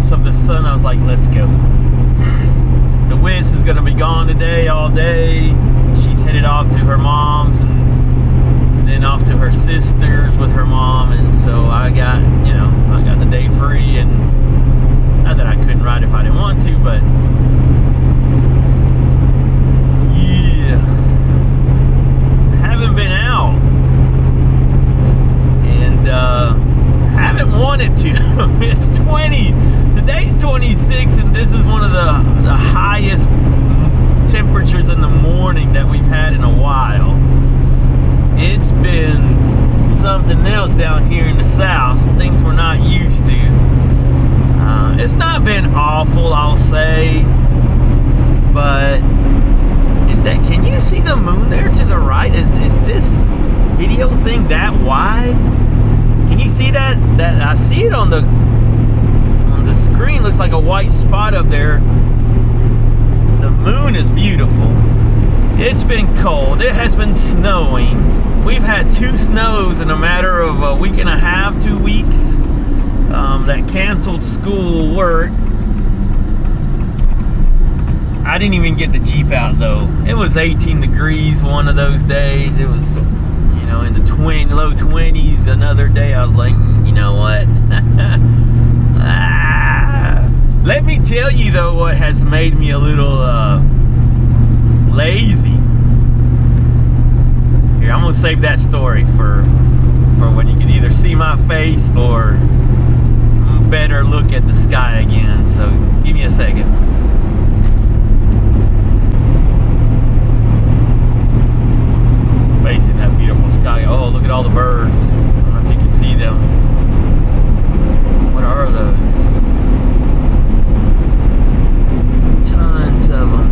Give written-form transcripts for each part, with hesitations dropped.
glimpse of the sun, I was like, let's go. The Wiz is gonna be gone today, all day. She's headed off to her mom's and then off to her sister's with her mom, and so I got the day free. And not that I couldn't ride if I didn't want to, but yeah, haven't been out and haven't wanted to. It's 20. Today's 26, and this is one of the highest temperatures in the morning that we've had in a while. It's been something else down here in the south, things we're not used to. It's not been awful, I'll say, but can you see the moon there to the right? Is this video thing that wide? Can you see that? I see it on the screen. Looks like a white spot up there. The moon is beautiful. It's been cold. It has been snowing. We've had 2 snows in a matter of a week and a half, 2 weeks. That canceled school work. I didn't even get the Jeep out though. It was 18 degrees one of those days. It was, in the low 20s. Another day I was like, you know what? Let me tell you though what has made me a little lazy. Here, I'm gonna save that story for when you can either see my face or better look at the sky again. So give me a second. Facing that beautiful sky. Oh, look at all the birds. I don't know if you can see them. What are those? Tons of them.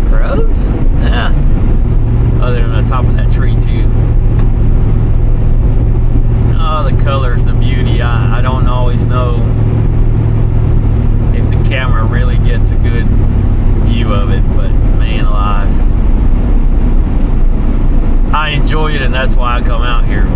Crows? Yeah. Oh, they're on the top of that tree too. Oh, the colors, the beauty. I don't always know if the camera really gets a good view of it, but man alive, I enjoy it, and that's why I come out here.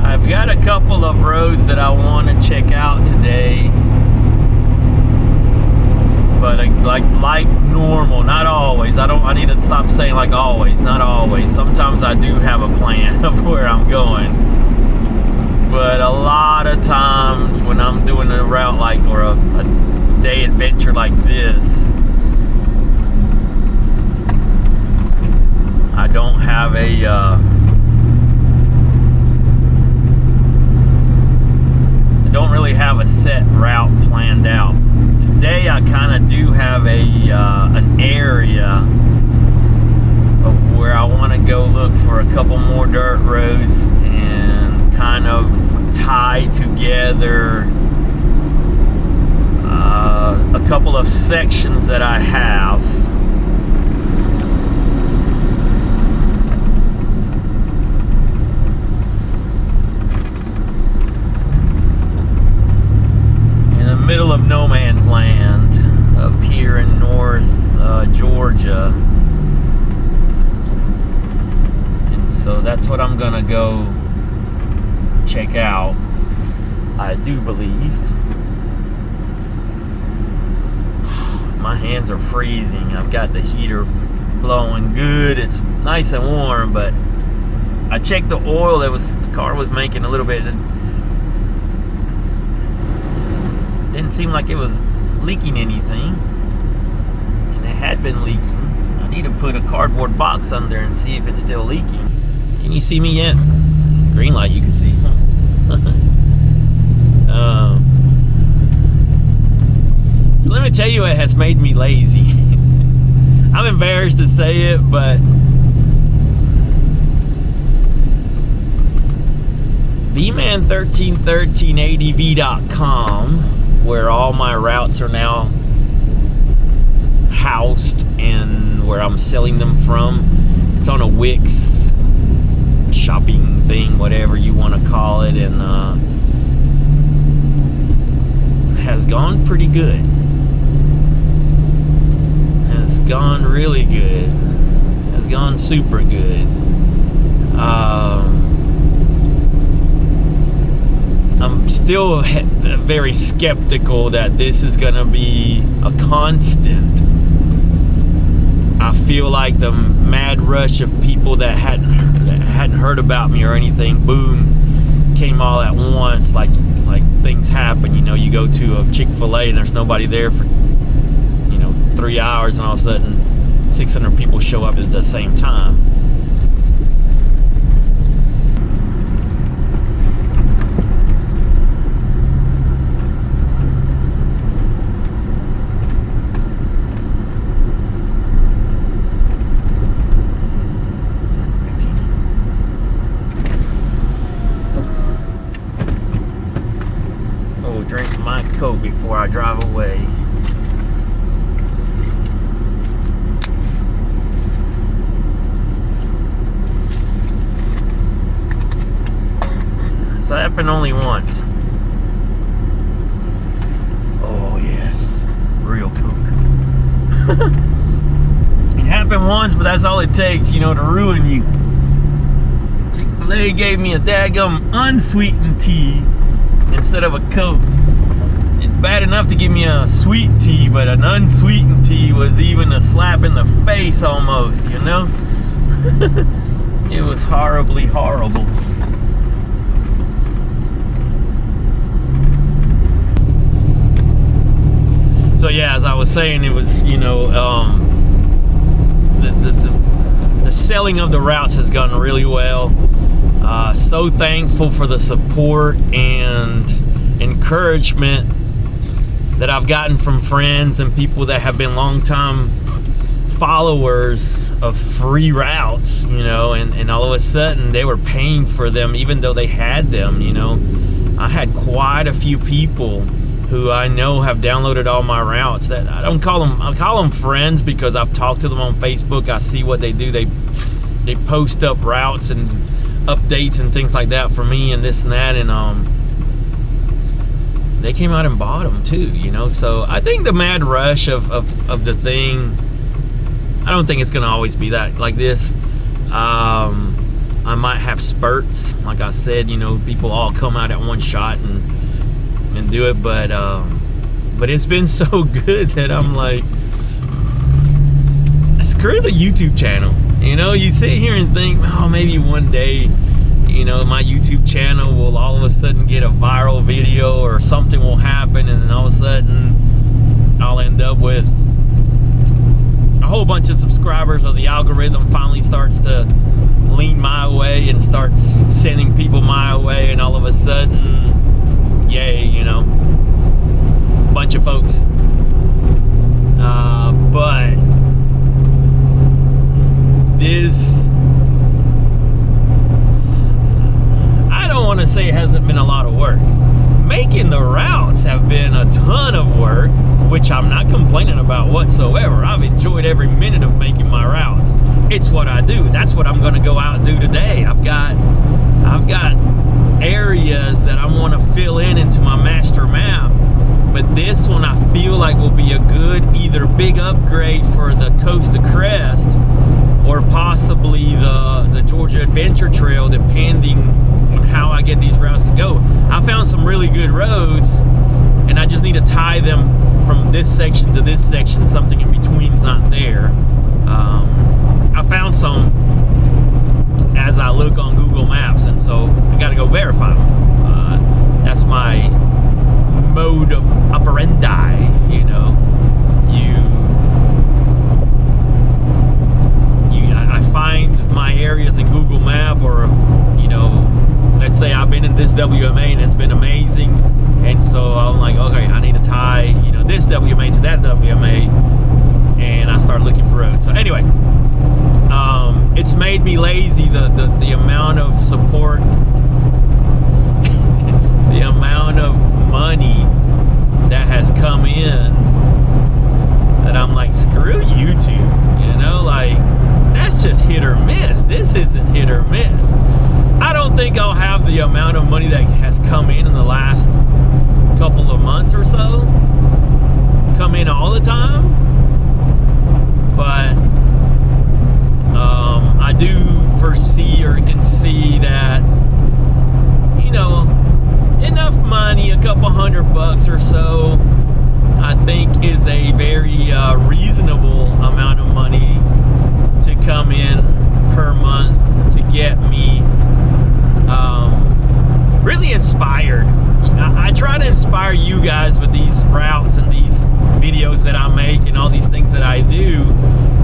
I've got a couple of roads that I want to check out today, but like normal, not always. I need to stop saying like always, not always. Sometimes I do have a plan of where I'm going, but a lot of times when I'm doing a route or a day adventure like this, I don't have I don't really have a set route planned out. Today I kind of do have an area of where I want to go look for a couple more dirt roads and kind of tie together a couple of sections that I have. Middle of no man's land up here in North Georgia, and so that's what I'm gonna go check out, I do believe. My hands are freezing. I've got the heater blowing good. It's nice and warm, but I checked the oil. The car was making a little bit. Didn't seem like it was leaking anything, and it had been leaking. I need to put a cardboard box under and see if it's still leaking. Can you see me yet? Green light, you can see. So let me tell you what has made me lazy. I'm embarrassed to say it, but Vman1313 where all my routes are now housed and where I'm selling them from. It's on a Wix shopping thing, whatever you want to call it, and has gone pretty good. Has gone really good. Has gone super good. I'm still very skeptical that this is gonna be a constant. I feel like the mad rush of people that hadn't heard about me or anything, boom, came all at once. Like things happen. You know, you go to a Chick-fil-A and there's nobody there for 3 hours, and all of a sudden 600 people show up at the same time. Drink my Coke before I drive away. So that happened only once. Oh yes, real Coke. It happened once, but that's all it takes, to ruin you. Chick-fil-A gave me a daggum unsweetened tea instead of a Coke. It's bad enough to give me a sweet tea, but an unsweetened tea was even a slap in the face almost, It was horribly horrible. So yeah, as I was saying, it was, the selling of the routes has gone really well. So thankful for the support and encouragement that I've gotten from friends and people that have been longtime followers of free routes, and all of a sudden they were paying for them even though they had them. I had quite a few people who I know have downloaded all my routes that I call them friends because I've talked to them on Facebook. I see what they do. They post up routes and updates and things like that for me and this and that, and they came out and bought them too, so I think the mad rush of the thing, I don't think it's gonna always be that like this. I might have spurts, like I said, people all come out at one shot and do it, but it's been so good that I'm like, screw the YouTube channel. You sit here and think, oh, maybe one day, my YouTube channel will all of a sudden get a viral video or something will happen, and then all of a sudden I'll end up with a whole bunch of subscribers, or the algorithm finally starts to lean my way and starts sending people my way, and all of a sudden, yay, a bunch of folks. But this, I don't want to say it hasn't been a lot of work. Making the routes have been a ton of work, which I'm not complaining about whatsoever. I've enjoyed every minute of making my routes. It's what I do. That's what I'm going to go out and do today. I've got areas that I want to fill into my master map, but this one I feel like will be a good either big upgrade for the coast to crest, or possibly the Georgia Adventure Trail, depending on how I get these routes to go. I found some really good roads, and I just need to tie them from this section to this section. Something in between is not there. I found some as I look on Google Maps, and so I got to go verify them. That's my mode of operandi, I find my areas in Google Map, or let's say I've been in this WMA and it's been amazing, and so I'm like, okay, I need to tie this WMA to that WMA, and I start looking for roads. So anyway, it's made me lazy, the amount of support, the amount of money that has come in, that I'm like, screw YouTube, like, that's just hit or miss. This isn't hit or miss. I don't think I'll have the amount of money that has come in the last couple of months or so come in all the time, but do foresee or can see that, you know, enough money, a couple $100 or so, I think is a very reasonable amount of money to come in per month to get me really inspired. I try to inspire you guys with these routes and these videos that I make and all these things that I do.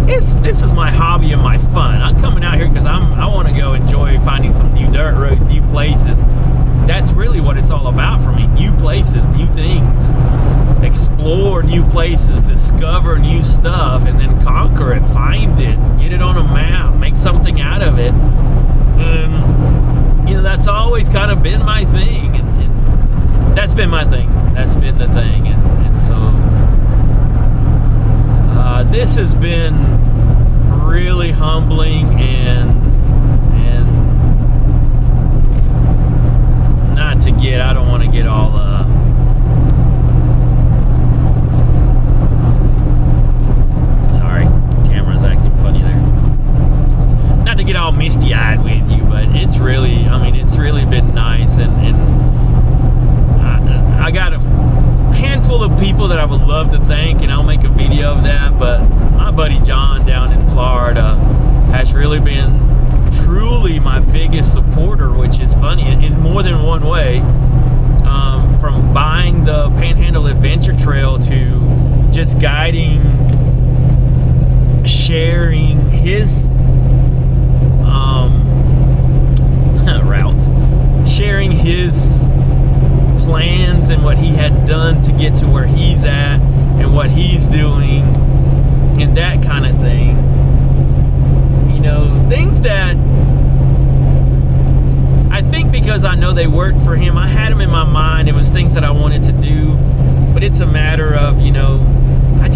This is my hobby and my fun. I'm coming out here because I want to go enjoy finding some new dirt roads, new places. That's really what it's all about for me. New places, new things. Explore new places, discover new stuff, and then conquer it, find it, get it on a map, make something out of it. And, you know, that's always kind of been my thing. And that's been my thing. That's been the thing. And so this has been really humbling and not to get, I don't want to get all sorry, camera's acting funny there. Not to get all misty-eyed with you, but it's really, I mean, it's really been nice, and I got a handful of people that I would love to thank, and I'll make a video of that. But my buddy John down in Florida has really been truly my biggest supporter, which is funny in more than one way. From buying the Panhandle Adventure Trail to just guiding, sharing his route, sharing his plans and what he had done to get to where he's at and what he's doing and that kind of thing. You know, things that I think, because I know they worked for him, I had them in my mind. It was things that I wanted to do, but it's a matter of, you know, I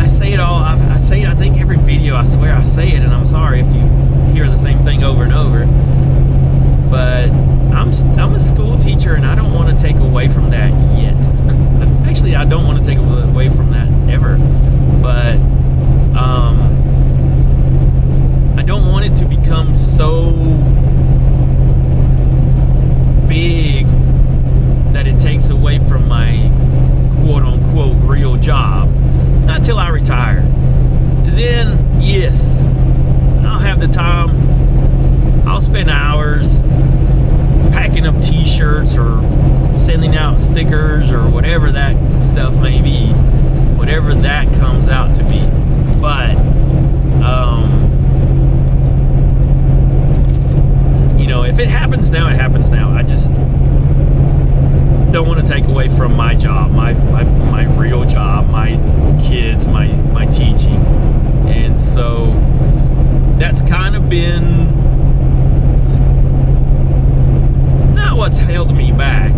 say it all. I say it, I think every video, I swear I say it, and I'm sorry if you hear the same thing over and over, but I'm a school teacher, and I don't want to take away from that yet. Actually, I don't want to take away from that ever, but I don't want it to become so big that it takes away from my quote-unquote real job. Not till I retire. Then, yes, I'll have the time. I'll spend hours packing up t-shirts or sending out stickers or whatever that stuff may be, whatever that comes out to be. But you know, if it happens now, it happens now. I just don't want to take away from my job, my real job, my kids, my teaching. And so that's kind of been not what's held me back,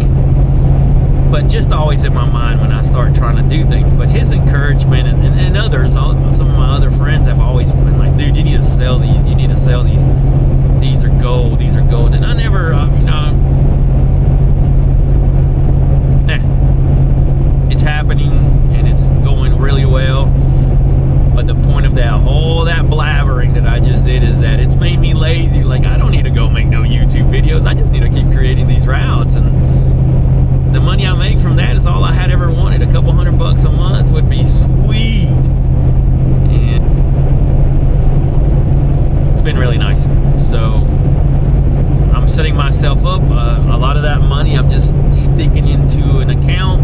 but just always in my mind when I start trying to do things. But his encouragement and others, some of my other friends have always been like, dude, you need to sell these, you need to sell these. These are gold, these are gold. And I never, you know, it's happening and it's going really well. But the point of that blabbering that I just did is that it's made me lazy. Like, I don't need to go make no YouTube videos. I just need to keep creating these routes, and the money I make from that is all I had ever wanted. A couple $100 a month would be sweet, and it's been really nice. So I'm setting myself up. A lot of that money I'm just sticking into an account,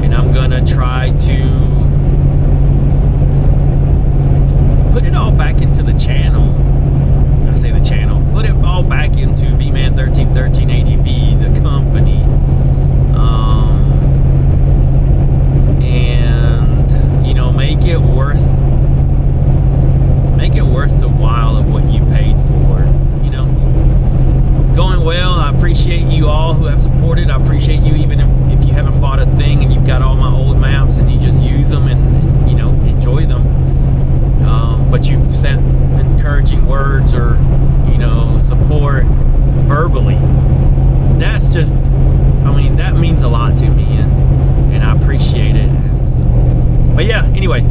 and I'm gonna try to put it all back into the channel. I say the channel. Put it all back into Vman1313 ADV, the company. And, you know, make it worth the while of what you paid for. You know, going well. I appreciate you all who have supported. I appreciate you even if you haven't bought a thing and you've got all my old maps and you just use them and you know, enjoy them. But you've sent encouraging words or, you know, support verbally. That's just, I mean, that means a lot to me, and I appreciate it. But yeah, anyway,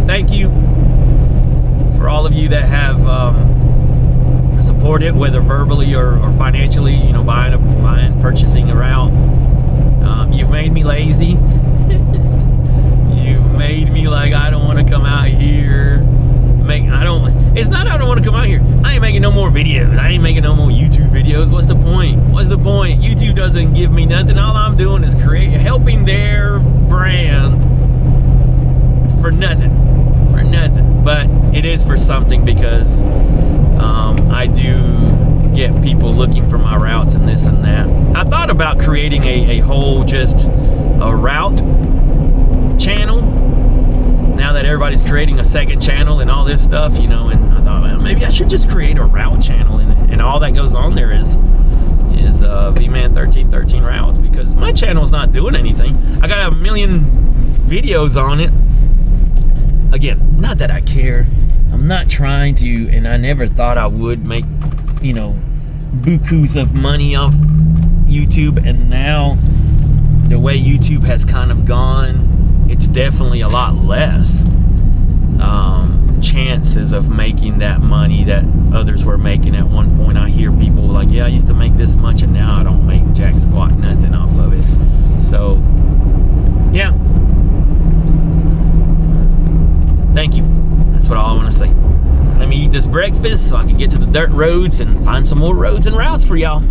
thank you for all of you that have support it, whether verbally or financially, you know, purchasing a route. You've made me lazy. You've made me like, I don't want to come out here. It's not I don't want to come out here. I ain't making no more videos. I ain't making no more YouTube videos. What's the point? What's the point? YouTube doesn't give me nothing. All I'm doing is helping their brand for nothing. For nothing. But it is for something, because I do get people looking for my routes and this and that. I thought about creating a whole just a route channel, now that everybody's creating a second channel and all this stuff, you know, and I thought, well, maybe I should just create a route channel, and all that goes on there is Vman1313 routes, because my channel's not doing anything. I got 1 million videos on it. Again, not that I care. I'm not trying to, and I never thought I would make, you know, bukus of money off YouTube, and now the way YouTube has kind of gone, it's definitely a lot less chances of making that money that others were making at one point. I hear people like, yeah, I used to make this much and now I don't make jack squat nothing off of it. So yeah, thank you. That's what all I want to say. Let me eat this breakfast so I can get to the dirt roads and find some more roads and routes for y'all.